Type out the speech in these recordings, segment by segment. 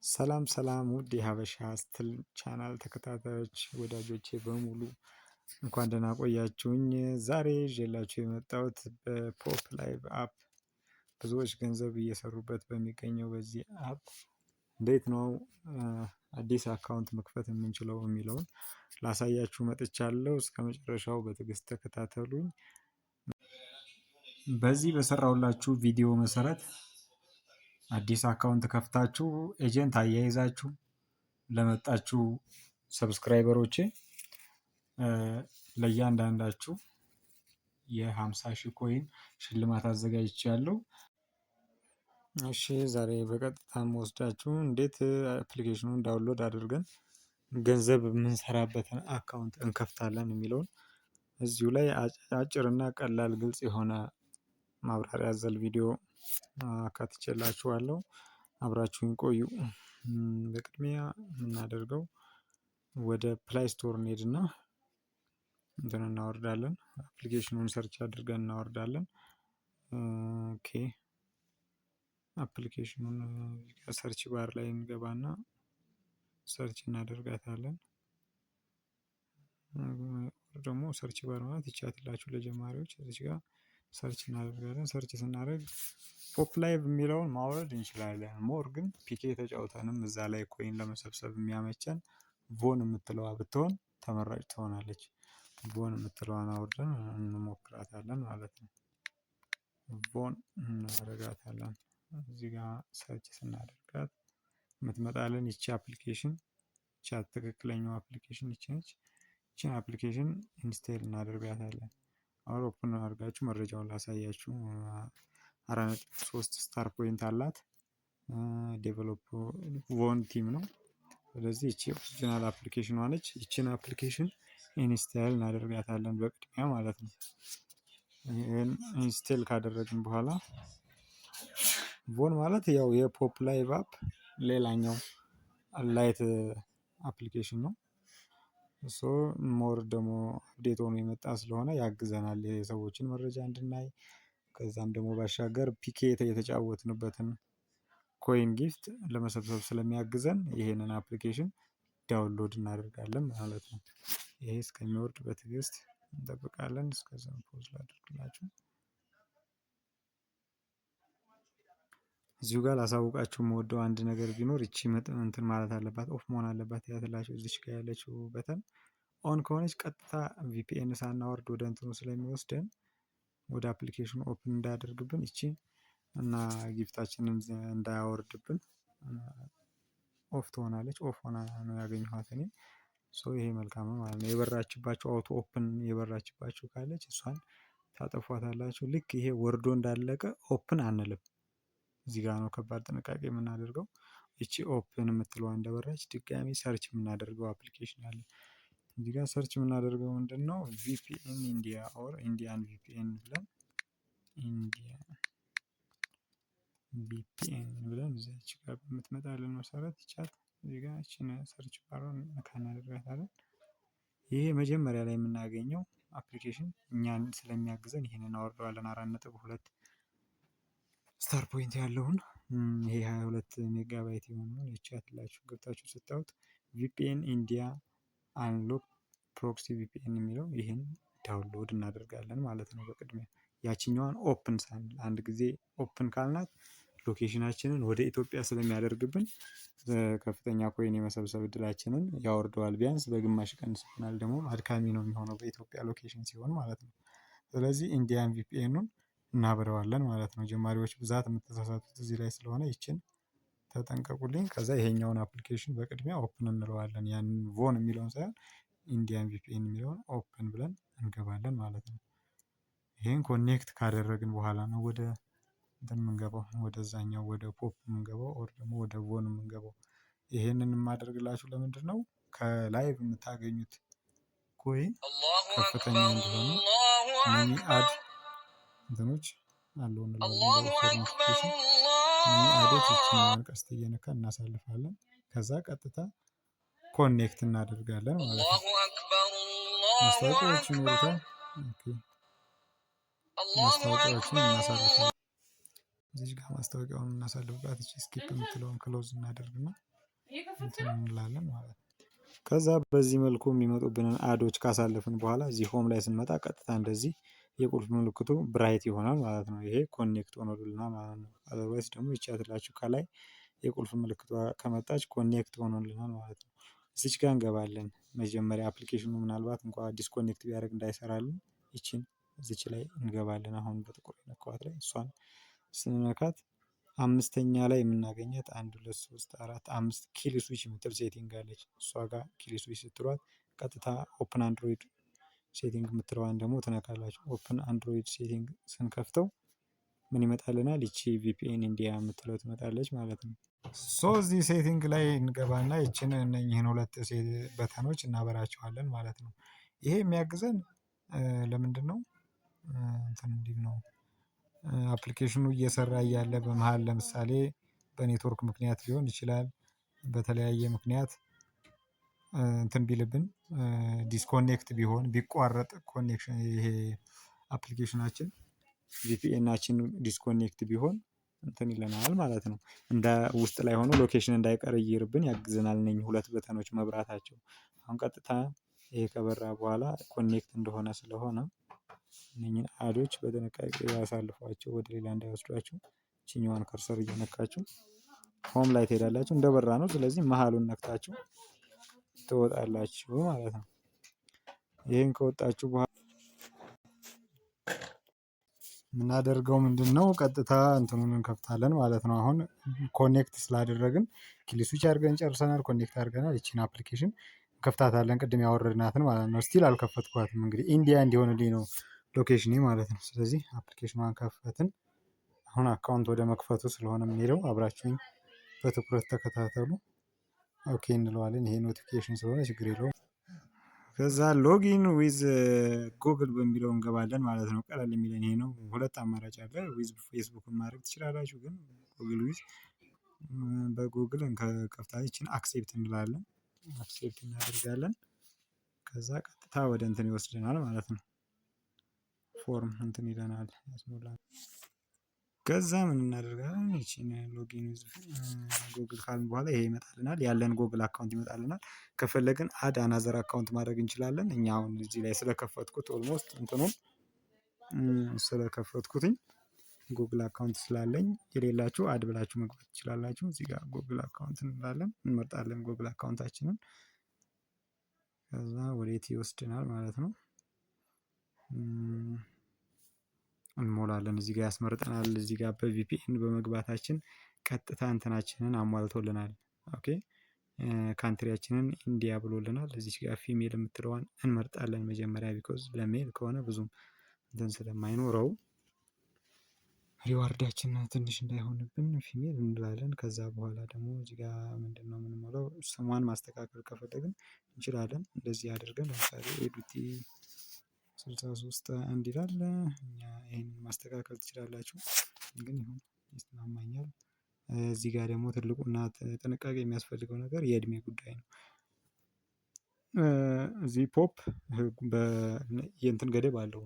ሰላም ሰላም ውድ የሀበሻ ስትል ቻናል ተከታታዮች ወዳጆቼ በሙሉ እንኳን ደህና ቆያችሁኝ። ዛሬ ይዤላችሁ የመጣሁት በፖፕ ላይቭ አፕ ብዙዎች ገንዘብ እየሰሩበት በሚገኘው በዚህ አፕ እንዴት ነው አዲስ አካውንት መክፈት የምንችለው የሚለውን ላሳያችሁ መጥቻለሁ። እስከ መጨረሻው በትዕግስት ተከታተሉኝ። በዚህ በሰራሁላችሁ ቪዲዮ መሰረት አዲስ አካውንት ከፍታችሁ ኤጀንት አያይዛችሁ ለመጣችሁ ሰብስክራይበሮቼ ለእያንዳንዳችሁ የ50,000 ኮይን ሽልማት አዘጋጅቻለሁ። እሺ ዛሬ በቀጥታ ወስዳችሁ እንዴት አፕሊኬሽኑን ዳውንሎድ አድርገን ገንዘብ የምንሰራበትን አካውንት እንከፍታለን የሚለውን እዚሁ ላይ አጭርና ቀላል ግልጽ የሆነ ማብራሪያ አዘል ቪዲዮ አካትቼላችኋለሁ። አብራችሁን ቆዩ። በቅድሚያ የምናደርገው ወደ ፕላይ ስቶር እንሄድና እናወርዳለን። አፕሊኬሽኑን ሰርች አድርገን እናወርዳለን። ኦኬ አፕሊኬሽኑን ሰርች ባር ላይ እንገባና ሰርች እናደርጋታለን። ደግሞ ሰርች ባር ማለት ይቻትላችሁ ለጀማሪዎች እዚህ ጋር ሰርች እናደርጋለን። ሰርች ስናደርግ ፖፕ ላይቭ የሚለውን ማውረድ እንችላለን። ሞር ግን ፒኬ ተጫውተንም እዛ ላይ ኮይን ለመሰብሰብ የሚያመቸን ቮን የምትለዋ ብትሆን ተመራጭ ትሆናለች። ቮን የምትለዋን አውርደን እንሞክራታለን ማለት ነው። ቮን እናደርጋታለን። እዚህ ጋር ሰርች ስናደርጋት የምትመጣልን ይቺ አፕሊኬሽን ቻት ትክክለኛው አፕሊኬሽን ይቺ ነች። ይቺን አፕሊኬሽን ኢንስቴል እናደርጋታለን። አሁን ኦፕን አድርጋችሁ መረጃውን ላሳያችሁ። 4.3 ስታር ፖይንት አላት። ዴቨሎፕ ቮን ቲም ነው። ስለዚህ ይቺ ኦሪጂናል አፕሊኬሽኗ ነች። ይቺን አፕሊኬሽን ኢንስቴል እናደርጋታለን በቅድሚያ ማለት ነው። ይሄን ኢንስቴል ካደረግን በኋላ ቮን ማለት ያው የፖፕ ላይቭ አፕ ሌላኛው ላይት አፕሊኬሽን ነው። ሞር ደግሞ አፕዴት ሆኖ የመጣ ስለሆነ ያግዘናል የሰዎችን መረጃ እንድናይ። ከዛም ደግሞ ባሻገር ፒኬ የተጫወትንበትን ኮይን ጊፍት ለመሰብሰብ ስለሚያግዘን ይሄንን አፕሊኬሽን ዳውንሎድ እናደርጋለን ማለት ነው። ይሄ እስከሚወርድ በትዕግስት እንጠብቃለን። እስከዛ ፖዝ ላድርግላችሁ። እዚሁ ጋር ላሳውቃችሁ የምወደው አንድ ነገር ቢኖር ይቺ እንትን ማለት አለባት፣ ኦፍ መሆን አለባት። ያትላችሁ እዚች ጋር ያለችው በተን ኦን ከሆነች ቀጥታ ቪፒኤን ሳናወርድ ወደ እንትኑ ስለሚወስደን ወደ አፕሊኬሽኑ ኦፕን እንዳያደርግብን ይቺ እና ጊፍታችንን እንዳያወርድብን ኦፍ ትሆናለች። ኦፍ ሆና ነው ያገኘኋት እኔ። ይሄ መልካም ነው ማለት ነው። የበራችባችሁ አውቶ ኦፕን የበራችባችሁ ካለች እሷን ታጠፏታላችሁ። ልክ ይሄ ወርዶ እንዳለቀ ኦፕን አንልም። እዚህ ጋር ነው ከባድ ጥንቃቄ የምናደርገው። እቺ ኦፕን የምትለዋ እንደበራች ድጋሚ ሰርች የምናደርገው አፕሊኬሽን አለ። እዚህ ጋር ሰርች የምናደርገው ምንድነው? ቪፒኤን ኢንዲያ ኦር ኢንዲያን ቪፒኤን ብለን እዚች ጋር በምትመጣልን መሰረት ይቻት እዚህ ጋር እቺን ሰርች ባሯን ነካ እናደርጋታለን። ይሄ መጀመሪያ ላይ የምናገኘው አፕሊኬሽን እኛን ስለሚያግዘን ይሄንን እናወርደዋለን። 4.2 ስታር ፖይንት ያለውን ይሄ 22 ሜጋባይት የሆነውን ይቻትላችሁ ገብታችሁ ስታዩት ቪፒኤን ኢንዲያ አንሎክ ፕሮክሲ ቪፒኤን የሚለው ይሄን ዳውንሎድ እናደርጋለን ማለት ነው። በቅድሚያ ያቺኛዋን ኦፕን ሳንል አንድ ጊዜ ኦፕን ካልናት ሎኬሽናችንን ወደ ኢትዮጵያ ስለሚያደርግብን ከፍተኛ ኮይን የመሰብሰብ እድላችንን ያወርደዋል። ቢያንስ በግማሽ ይቀንስብናል። ደግሞ አድካሚ ነው የሚሆነው በኢትዮጵያ ሎኬሽን ሲሆን ማለት ነው። ስለዚህ ኢንዲያን ቪፒኤኑን እናበረዋለን ማለት ነው። ጀማሪዎች ብዛት የምትሳሳቱት እዚህ ላይ ስለሆነ ይችን ተጠንቀቁልኝ። ከዛ ይሄኛውን አፕሊኬሽን በቅድሚያ ኦፕን እንለዋለን። ያንን ቮን የሚለውን ሳይሆን ኢንዲያን ቪፒኤን የሚለውን ኦፕን ብለን እንገባለን ማለት ነው። ይሄን ኮኔክት ካደረግን በኋላ ነው ወደ እንትን የምንገባው፣ ወደዛኛው ወደ ፖፕ የምንገባው ኦር ደግሞ ወደ ቮን የምንገባው። ይሄንን የማደርግላችሁ ለምንድን ነው? ከላይቭ የምታገኙት ኮይን ከፍተኛ እንዲሆኑ እነኚህ አድ እንትኖች አለው እንላለን። በኢንፎርሜሽን እነኚህ አዶች ይችኛዋን ቀስት እየነካ እናሳልፋለን። ከዛ ቀጥታ ኮኔክት እናደርጋለን ማለት ነው። ማስታወቂያዎች ይኖሩታል። ማስታወቂያዎችን እናሳልፋለን። እዚህ ጋር ማስታወቂያውን እናሳልፍባት። እቺ ስኪፕ የምትለውን ክሎዝ እናደርግና እንትን እንላለን ማለት ነው። ከዛ በዚህ መልኩ የሚመጡብንን አዶች ካሳለፍን በኋላ እዚህ ሆም ላይ ስንመጣ ቀጥታ እንደዚህ የቁልፍ ምልክቱ ብራይት ይሆናል ማለት ነው። ይሄ ኮኔክት ሆኖልናል ማለት ነው። አዘርዋይስ ደግሞ ይቻትላችሁ ከላይ የቁልፍ ምልክቷ ከመጣች ኮኔክት ሆኖልናል ማለት ነው። እዚች ጋር እንገባለን። መጀመሪያ አፕሊኬሽኑ ምናልባት እንኳን ዲስኮኔክት ቢያደርግ እንዳይሰራልን ይችን እዚች ላይ እንገባለን። አሁን በጥቁር ነካዋት ላይ እሷን ስንነካት አምስተኛ ላይ የምናገኘት 1 2 3 4 5 ኪል ስዊች የምትል ሴቲንግ አለች። እሷ ጋር ኪል ስዊች ስትሏት ቀጥታ ኦፕን አንድሮይድ ሴቲንግ የምትለዋን ደግሞ ትነካላችሁ። ኦፕን አንድሮይድ ሴቲንግ ስንከፍተው ምን ይመጣልናል? ይቺ ቪፒኤን ኢንዲያ የምትለው ትመጣለች ማለት ነው። እዚህ ሴቲንግ ላይ እንገባና ይችን እነኚህን ሁለት በተኖች እናበራቸዋለን ማለት ነው። ይሄ የሚያግዘን ለምንድን ነው? እንትን እንዲል ነው። አፕሊኬሽኑ እየሰራ እያለ በመሃል ለምሳሌ በኔትወርክ ምክንያት ሊሆን ይችላል፣ በተለያየ ምክንያት እንትን ቢልብን ዲስኮኔክት ቢሆን ቢቋረጥ ኮኔክሽን ይሄ አፕሊኬሽናችን ቪፒኤናችን ዲስኮኔክት ቢሆን እንትን ይለናል ማለት ነው። እንደ ውስጥ ላይ ሆኖ ሎኬሽን እንዳይቀይርብን ያግዘናል። እነኚህ ሁለት በተኖች መብራታቸው አሁን ቀጥታ ይሄ ከበራ በኋላ ኮኔክት እንደሆነ ስለሆነ እነኚህን አዶች በጥንቃቄ ያሳልፏቸው፣ ወደ ሌላ እንዳይወስዷቸው። ይችኛዋን ከርሰር እየነካችሁ ሆም ላይ ትሄዳላችሁ። እንደበራ ነው። ስለዚህ መሀሉን ነክታችሁ ትወጣላችሁ ማለት ነው። ይህን ከወጣችሁ በኋላ የምናደርገው ምንድን ነው? ቀጥታ እንትኑን እንከፍታለን ማለት ነው። አሁን ኮኔክት ስላደረግን ኪል ስዊች አድርገን ጨርሰናል። ኮኔክት አድርገናል። ይቺን አፕሊኬሽን እንከፍታታለን፣ ቅድም ያወረድናትን ማለት ነው። ስቲል አልከፈትኳትም። እንግዲህ ኢንዲያ እንዲሆንልኝ ነው ሎኬሽኔ ማለት ነው። ስለዚህ አፕሊኬሽኗን ከፈትን። አሁን አካውንት ወደ መክፈቱ ስለሆነ የምንሄደው አብራችሁኝ በትኩረት ተከታተሉ። ኦኬ እንለዋለን። ይሄ ኖቲፊኬሽን ስለሆነ ችግር የለውም። ከዛ ሎጊን ዊዝ ጉግል በሚለው እንገባለን ማለት ነው። ቀላል የሚለን ይሄ ነው። ሁለት አማራጭ አለ። ዊዝ ፌስቡክ ማድረግ ትችላላችሁ፣ ግን ጉግል ዊዝ በጉግል ከፍታችን አክሴፕት እንላለን። አክሴፕት እናደርጋለን። ከዛ ቀጥታ ወደ እንትን ይወስደናል ማለት ነው። ፎርም እንትን ይለናል ያስሞላል። ከዛ ምን እናደርጋለን? ይቺን ሎጊን ዊዝ ጉግል ካልን በኋላ ይሄ ይመጣልናል። ያለን ጉግል አካውንት ይመጣልናል። ከፈለግን አድ አናዘር አካውንት ማድረግ እንችላለን። እኛ አሁን እዚህ ላይ ስለከፈትኩት ኦልሞስት እንትኑን ስለከፈትኩትኝ ጉግል አካውንት ስላለኝ፣ የሌላችሁ አድ ብላችሁ መግባት ትችላላችሁ። እዚህ ጋር ጉግል አካውንት እንላለን፣ እንመርጣለን ጉግል አካውንታችንን። ከዛ ወዴት ይወስድናል ማለት ነው። እንሞላለን። እዚህ ጋር ያስመርጠናል። እዚህ ጋር በቪፒኤን በመግባታችን ቀጥታ እንትናችንን አሟልቶልናል። ኦኬ ካንትሪያችንን ኢንዲያ ብሎልናል። እዚህ ጋር ፊሜል የምትለዋን እንመርጣለን መጀመሪያ፣ ቢኮዝ ለሜል ከሆነ ብዙም እንትን ስለማይኖረው ሪዋርዳችን ትንሽ እንዳይሆንብን ፊሜል እንላለን። ከዛ በኋላ ደግሞ እዚህ ጋር ምንድን ነው የምንሞላው? ስሟን ማስተካከል ከፈለግን እንችላለን። እንደዚህ አድርገን ለምሳሌ ኤዱቲ 63 አንድ ይላል። እኛ ይሄንን ማስተካከል ትችላላችሁ፣ ግን ይሁን ይስማማኛል። እዚህ ጋር ደግሞ ትልቁና ጥንቃቄ የሚያስፈልገው ነገር የእድሜ ጉዳይ ነው። እዚህ ፖፕ የእንትን ገደብ አለው፣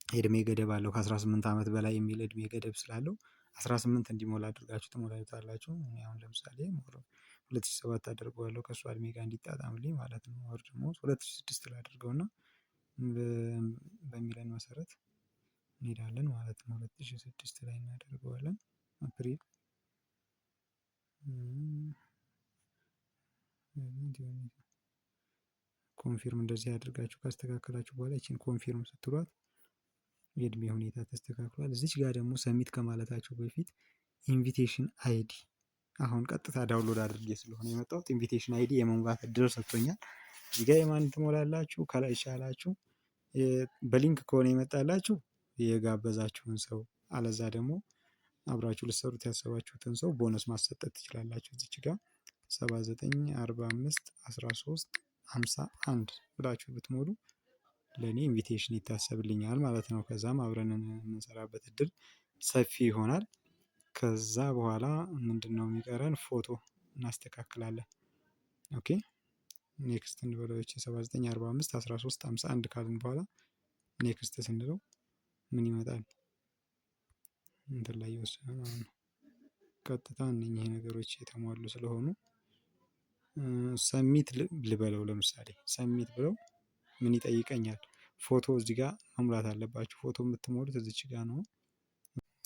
የእድሜ ገደብ አለው። ከ18 ዓመት በላይ የሚል እድሜ ገደብ ስላለው 18 እንዲሞላ አድርጋችሁ ትሞላላችሁ። አሁን ለምሳሌ 2007 አደርገዋለሁ ከእሷ እድሜ ጋር እንዲጣጣምልኝ ማለት ነው። ወር ደግሞ 2006 ላይ አድርገውና በሚለን መሰረት እንሄዳለን ማለት ነው። 2006 ላይ እናደርገዋለን። አፕሪል ኮንፊርም እንደዚህ አድርጋችሁ ካስተካከላችሁ በኋላ ይችን ኮንፊርም ስትሏት የእድሜ ሁኔታ ተስተካክሏል። እዚች ጋር ደግሞ ሰሚት ከማለታችሁ በፊት ኢንቪቴሽን አይዲ፣ አሁን ቀጥታ ዳውንሎድ አድርጌ ስለሆነ የመጣሁት ኢንቪቴሽን አይዲ የመሙላት እድል ሰጥቶኛል። እዚህ ጋር የማን ትሞላላችሁ? ከላይ ይሻላችሁ በሊንክ ከሆነ የመጣላችሁ የጋበዛችሁን ሰው፣ አለዛ ደግሞ አብራችሁ ልትሰሩት ያሰባችሁትን ሰው ቦነስ ማሰጠት ትችላላችሁ። እዚች ጋር 79 45 13 51 ብላችሁ ብትሞሉ ለእኔ ኢንቪቴሽን ይታሰብልኛል ማለት ነው። ከዛም አብረን የምንሰራበት እድል ሰፊ ይሆናል። ከዛ በኋላ ምንድን ነው የሚቀረን? ፎቶ እናስተካክላለን። ኦኬ ኔክስት እንበለው። 79 45 13 51 ካልን በኋላ ኔክስት ስንለው ምን ይመጣል? እንትን ላይ ይወስናል ማለት ነው። ቀጥታ እነኚህ ነገሮች የተሟሉ ስለሆኑ ሰሚት ልበለው። ለምሳሌ ሰሚት ብለው ምን ይጠይቀኛል? ፎቶ እዚህ ጋር መሙላት አለባችሁ። ፎቶ የምትሞሉት እዚች ጋር ነው።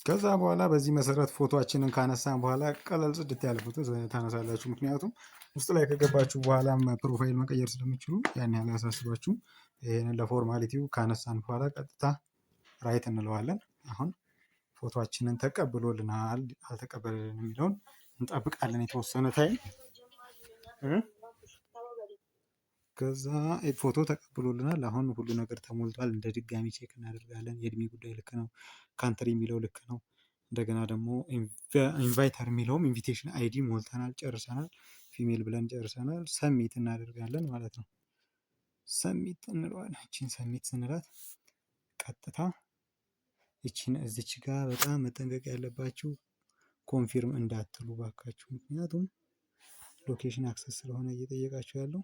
ከዛ በኋላ በዚህ መሰረት ፎቶአችንን ካነሳን በኋላ ቀለል ጽድት ያለ ፎቶ ታነሳላችሁ። ምክንያቱም ውስጥ ላይ ከገባችሁ በኋላም ፕሮፋይል መቀየር ስለምችሉ ያን ያህል አያሳስባችሁም። ይሄንን ለፎርማሊቲው ካነሳን በኋላ ቀጥታ ራይት እንለዋለን። አሁን ፎቶአችንን ተቀብሎልናል አልተቀበለልንም የሚለውን እንጠብቃለን የተወሰነ ታይም። ከዛ ፎቶ ተቀብሎልናል። አሁን ሁሉ ነገር ተሞልቷል። እንደ ድጋሚ ቼክ እናደርጋለን። የእድሜ ጉዳይ ልክ ነው። ካንትሪ የሚለው ልክ ነው። እንደገና ደግሞ ኢንቫይተር የሚለውም ኢንቪቴሽን አይዲ ሞልተናል፣ ጨርሰናል። ፊሜል ብለን ጨርሰናል። ሰሚት እናደርጋለን ማለት ነው። ሰሚት እንለዋለን። እቺን ሰሚት ስንላት ቀጥታ እቺን እዚች ጋር በጣም መጠንቀቅ ያለባችሁ ኮንፊርም እንዳትሉ ባካችሁ። ምክንያቱም ሎኬሽን አክሰስ ስለሆነ እየጠየቃችሁ ያለው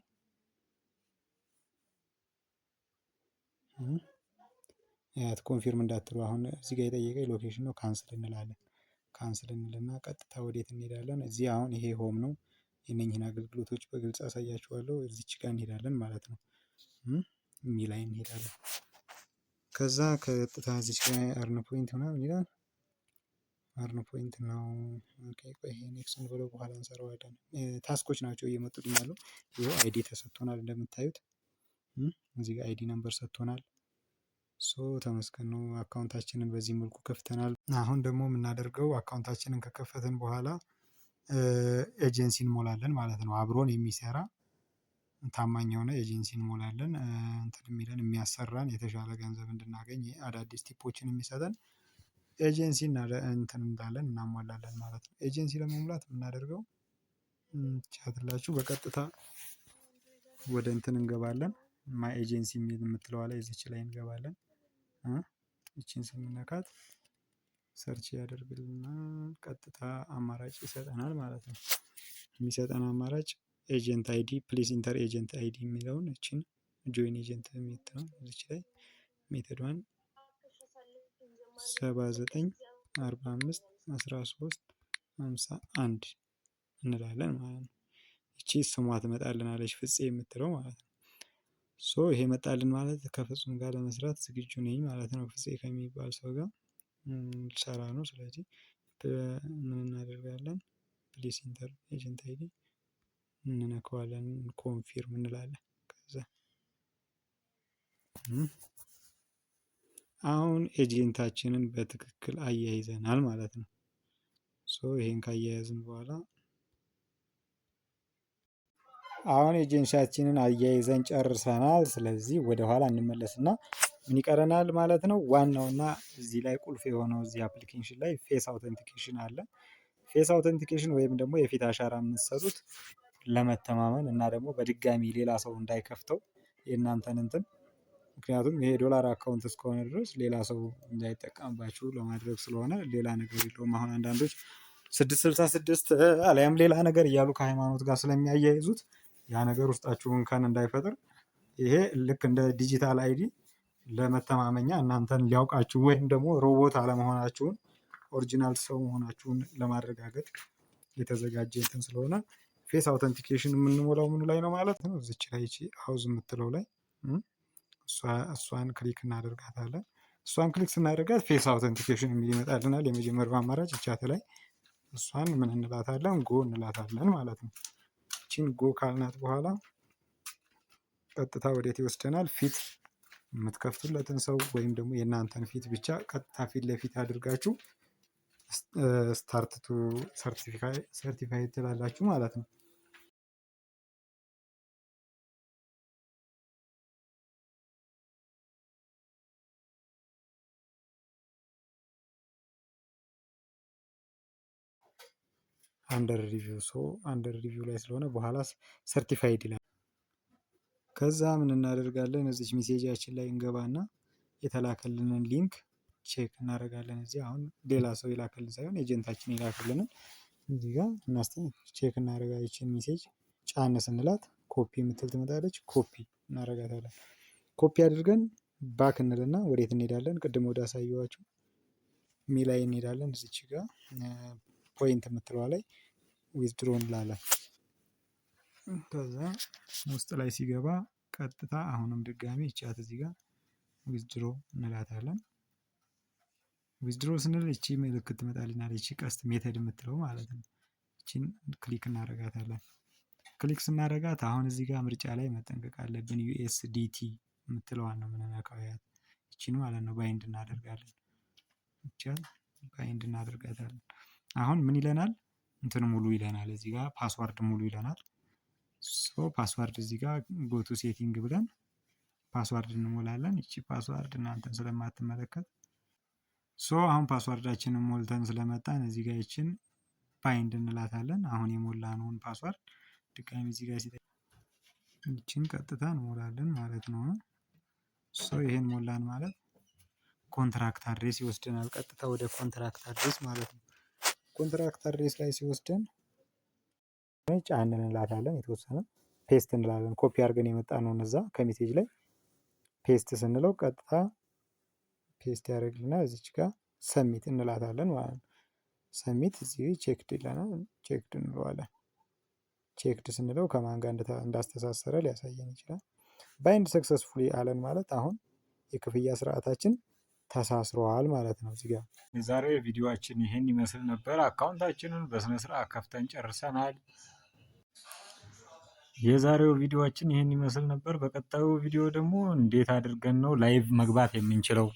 ያት ኮንፊርም እንዳትሉ። አሁን እዚህ ጋር የጠየቀኝ ሎኬሽን ነው። ካንስል እንላለን። ካንስል እንልና ቀጥታ ወዴት እንሄዳለን? እዚህ አሁን ይሄ ሆም ነው። የነኝህን አገልግሎቶች በግልጽ አሳያችኋለሁ። እዚች ጋር እንሄዳለን ማለት ነው። ሚል ላይ እንሄዳለን። ከዛ ቀጥታ እዚች ጋር አርን ፖይንት ምናምን ይላል። አርን ፖይንት ነው። ኦኬ ቆይ ይሄ ኔክስት ብለው በኋላ እንሰራዋለን። ታስኮች ናቸው እየመጡልኝ ያለው። ይሄ አይዲ ተሰጥቶናል እንደምታዩት። እዚህ ጋር አይዲ ነምበር ሰጥቶናል። ሶ ተመስገን ነው። አካውንታችንን በዚህ መልኩ ከፍተናል። አሁን ደግሞ የምናደርገው አካውንታችንን ከከፈትን በኋላ ኤጀንሲ እንሞላለን ማለት ነው። አብሮን የሚሰራ ታማኝ የሆነ ኤጀንሲ እንሞላለን። እንትን የሚለን የሚያሰራን የተሻለ ገንዘብ እንድናገኝ አዳዲስ ቲፖችን የሚሰጠን ኤጀንሲ እንትን እንዳለን እናሟላለን ማለት ነው። ኤጀንሲ ለመሙላት የምናደርገው ቻትላችሁ በቀጥታ ወደ እንትን እንገባለን። ማይ ኤጀንሲ የሚል የምትለዋ ላይ እዚች ላይ እንገባለን። ይቺን ስንነካት ሰርች ያደርግልና ቀጥታ አማራጭ ይሰጠናል ማለት ነው። የሚሰጠን አማራጭ ኤጀንት አይዲ ፕሊዝ ኢንተር ኤጀንት አይዲ የሚለውን እችን ጆይን ኤጀንት ሜት ነው። እዚች ላይ ሜተዷን 79451351 እንላለን ማለት ነው። እቺ ስሟ ትመጣልናለች ፍፄ የምትለው ማለት ነው። ሶ ይሄ መጣልን ማለት ከፍጹም ጋር ለመስራት ዝግጁ ነኝ ማለት ነው። ፍፄ ከሚባል ሰው ጋር ልሰራ ነው። ስለዚህ ምን እናደርጋለን? ፕሊስ ኢንተር ኤጀንት አይዲ እንነካዋለን። ኮንፊርም እንላለን። ከዛ አሁን ኤጀንታችንን በትክክል አያይዘናል ማለት ነው። ሶ ይሄን ካያያዝን በኋላ አሁን ኤጀንሲያችንን አያይዘን ጨርሰናል። ስለዚህ ወደ ኋላ እንመለስና ምን ይቀረናል ማለት ነው? ዋናውና እዚህ ላይ ቁልፍ የሆነው እዚህ አፕሊኬሽን ላይ ፌስ አውተንቲኬሽን አለ። ፌስ አውተንቲኬሽን ወይም ደግሞ የፊት አሻራ የምትሰጡት ለመተማመን እና ደግሞ በድጋሚ ሌላ ሰው እንዳይከፍተው የእናንተን እንትን ምክንያቱም ይሄ ዶላር አካውንት እስከሆነ ድረስ ሌላ ሰው እንዳይጠቀምባችሁ ለማድረግ ስለሆነ ሌላ ነገር የለውም። አሁን አንዳንዶች 666 አሊያም ሌላ ነገር እያሉ ከሃይማኖት ጋር ስለሚያያይዙት ያ ነገር ውስጣችሁን ከን እንዳይፈጥር ይሄ ልክ እንደ ዲጂታል አይዲ ለመተማመኛ እናንተን ሊያውቃችሁ ወይም ደግሞ ሮቦት አለመሆናችሁን ኦሪጂናል ሰው መሆናችሁን ለማረጋገጥ የተዘጋጀ እንትን ስለሆነ ፌስ አውተንቲኬሽን የምንሞላው ምኑ ላይ ነው ማለት ነው? እዚች ላይ እቺ ሀውዝ የምትለው ላይ እሷን ክሊክ እናደርጋታለን። እሷን ክሊክ ስናደርጋት ፌስ አውተንቲኬሽን የሚል ይመጣልናል። የመጀመሪያው አማራጭ ቻት ላይ እሷን ምን እንላታለን? ጎ እንላታለን ማለት ነው። እቺን ጎ ካልናት በኋላ ቀጥታ ወዴት ይወስደናል? ፊት የምትከፍቱለትን ሰው ወይም ደግሞ የእናንተን ፊት ብቻ ቀጥታ ፊት ለፊት አድርጋችሁ ስታርት ቱ ሰርቲፋይ ትላላችሁ ማለት ነው። አንደር ሪቪው አንደር ሪቪው ላይ ስለሆነ በኋላ ሰርቲፋይድ ይላል። ከዛ ምን እናደርጋለን? እዚች ሜሴጃችን ላይ እንገባና የተላከልንን ሊንክ ቼክ እናደርጋለን። እዚህ አሁን ሌላ ሰው የላከልን ሳይሆን ኤጀንታችን የላከልንን እዚህ ጋር ቼክ እናደርጋለን። ይችን ሜሴጅ ጫን ስንላት ኮፒ የምትል ትመጣለች። ኮፒ እናደርጋታለን። ኮፒ አድርገን ባክ እንልና ወዴት እንሄዳለን? ቅድም ወደ አሳየዋችሁ ሚ ላይ እንሄዳለን። እዚች ጋር ፖይንት የምትለዋ ላይ ዊዝድሮ እንላለን። ከዛ ውስጥ ላይ ሲገባ ቀጥታ አሁንም ድጋሚ ይቻት እዚህ ጋር ዊዝድሮ እንላታለን። ዊዝድሮ ስንል እቺ ምልክት ትመጣልናለች፣ እቺ ቀስት ሜተድ የምትለው ማለት ነው። እቺን ክሊክ እናደርጋታለን። ክሊክ ስናደርጋት አሁን እዚህ ጋር ምርጫ ላይ መጠንቀቅ አለብን። USDT የምትለዋን ነው የምንነካው። እቺን ማለት ነው ባይንድ እናደርጋለን። ባይንድ እናደርጋታለን። አሁን ምን ይለናል? እንትን ሙሉ ይለናል። እዚህ ጋር ፓስዋርድ ሙሉ ይለናል። ፓስዋርድ እዚህ ጋር ጎቱ ሴቲንግ ብለን ፓስዋርድ እንሞላለን። እቺ ፓስዋርድ እናንተን ስለማትመለከት አሁን ፓስዋርዳችንን ሞልተን ስለመጣን እዚህ ጋር ይችን ባይንድ እንላታለን። አሁን የሞላነውን ፓስዋርድ ድጋሚ እዚህ ጋር ይችን ቀጥታ እንሞላለን ማለት ነው። ይሄን ሞላን ማለት ኮንትራክት አድሬስ ይወስደናል። ቀጥታ ወደ ኮንትራክት አድሬስ ማለት ነው። ኮንትራክት አድሬስ ላይ ሲወስደን ጫን እንላታለን። የተወሰነ ፔስት እንላለን። ኮፒ አድርገን የመጣነውን እዛ ከሜሴጅ ላይ ፔስት ስንለው ቀጥታ ፔስት ያደርግልና እዚች ጋር ሰሚት እንላታለን ማለት ነው። ሰሚት እዚህ ቼክድ ይለናል። ቼክድ እንለዋለን። ቼክድ ስንለው ከማን ጋር እንዳስተሳሰረ ሊያሳየን ይችላል። ባይንድ ሰክሰስፉሊ አለን ማለት አሁን የክፍያ ስርዓታችን ተሳስሯል ማለት ነው። እዚህ ጋር የዛሬው ቪዲዮአችን ይሄን ይመስል ነበር። አካውንታችንን በስነ ስርዓት ከፍተን ጨርሰናል። የዛሬው ቪዲዮአችን ይሄን ይመስል ነበር። በቀጣዩ ቪዲዮ ደግሞ እንዴት አድርገን ነው ላይቭ መግባት የምንችለው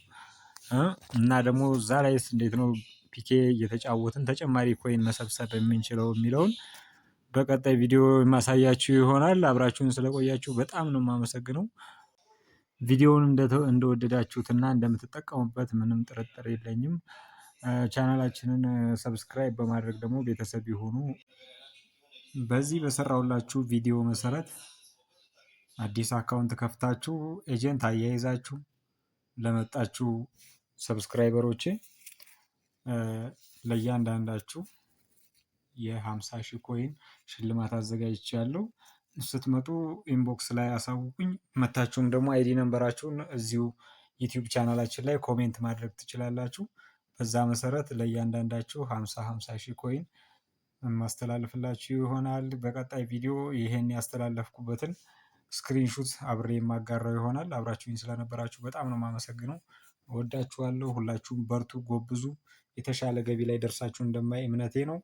እና ደግሞ እዛ ላይስ እንዴት ነው ፒኬ እየተጫወትን ተጨማሪ ኮይን መሰብሰብ የምንችለው የሚለውን በቀጣይ ቪዲዮ የማሳያችሁ ይሆናል። አብራችሁን ስለቆያችሁ በጣም ነው የማመሰግነው። ቪዲዮውን እንደወደዳችሁትና እንደምትጠቀሙበት ምንም ጥርጥር የለኝም። ቻናላችንን ሰብስክራይብ በማድረግ ደግሞ ቤተሰብ ይሁኑ። በዚህ በሰራሁላችሁ ቪዲዮ መሰረት አዲስ አካውንት ከፍታችሁ ኤጀንት አያይዛችሁ ለመጣችሁ ሰብስክራይበሮቼ ለእያንዳንዳችሁ የ50,000 ኮይን ሽልማት አዘጋጅቻለሁ። ስትመጡ ኢንቦክስ ላይ አሳውቁኝ። መታችሁም ደግሞ አይዲ ነምበራችሁን እዚሁ ዩቲዩብ ቻናላችን ላይ ኮሜንት ማድረግ ትችላላችሁ። በዛ መሰረት ለእያንዳንዳችሁ 50,000 ኮይን የማስተላልፍላችሁ ይሆናል። በቀጣይ ቪዲዮ ይሄን ያስተላለፍኩበትን ስክሪንሹት አብሬ የማጋራው ይሆናል። አብራችሁኝ ስለነበራችሁ በጣም ነው የማመሰግነው። እወዳችኋለሁ። ሁላችሁም በርቱ፣ ጎብዙ። የተሻለ ገቢ ላይ ደርሳችሁ እንደማይ እምነቴ ነው።